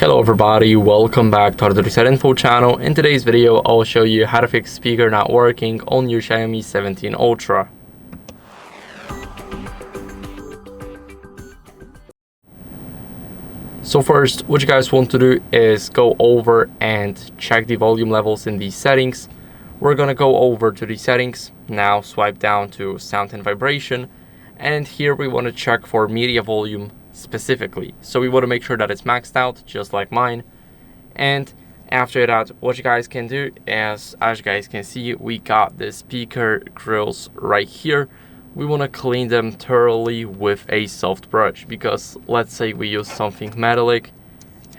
Hello everybody, welcome back to HardReset.Info channel. In today's video, I'll show you how to fix speaker not working on your Xiaomi 17 Ultra. So first, what you guys want to do is go over and check the volume levels in these settings. We're gonna go over to the settings, now swipe down to sound and vibration, and here we want to check for media volume specifically. So we want to make sure that it's maxed out, just like mine. And after that, what you guys can do is, as you guys can see, we got the speaker grills right here. We want to clean them thoroughly with a soft brush, because let's say we use something metallic,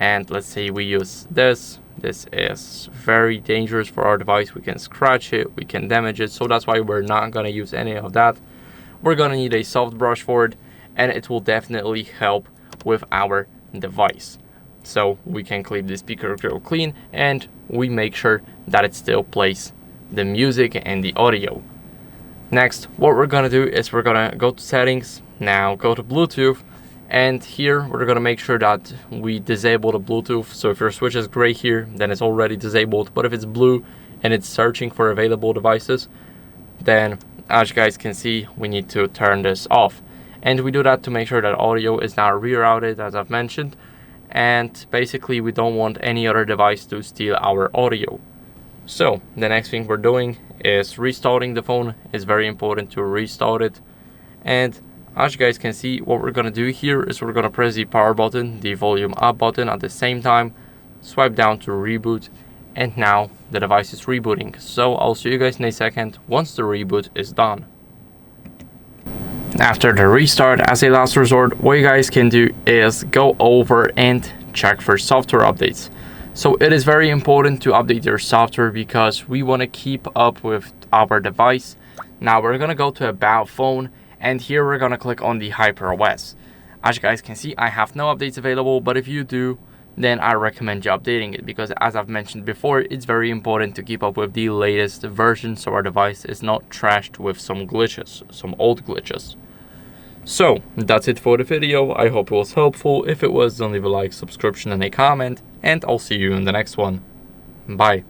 and let's say we use this is very dangerous for our device. We can scratch it, we can damage it, so that's why we're not gonna use any of that. We're gonna need a soft brush for it, and it will definitely help with our device. So we can keep the speaker grill clean, and we make sure that it still plays the music and the audio. Next, what we're gonna do is we're gonna go to settings, now go to Bluetooth, and here we're gonna make sure that we disable the Bluetooth. So if your switch is gray here, then it's already disabled, but if it's blue and it's searching for available devices, then as you guys can see, we need to turn this off. And we do that to make sure that audio is not rerouted, as I've mentioned, and basically we don't want any other device to steal our audio. So the next thing we're doing is restarting the phone. It's very important to restart it. And as you guys can see, what we're gonna do here is we're gonna press the power button, the volume up button at the same time, swipe down to reboot, and now the device is rebooting. So I'll see you guys in a second once the reboot is done. After the restart, as a last resort, what you guys can do is go over and check for software updates. So it is very important to update your software because we want to keep up with our device. Now we're going to go to About Phone, and here we're going to click on the HyperOS. As you guys can see, I have no updates available, but if you do, then I recommend you updating it, because as I've mentioned before, it's very important to keep up with the latest version so our device is not trashed with some glitches, some old glitches. So that's it for the video. I hope it was helpful. If it was, don't leave a like, subscription, and a comment, and I'll see you in the next one. Bye.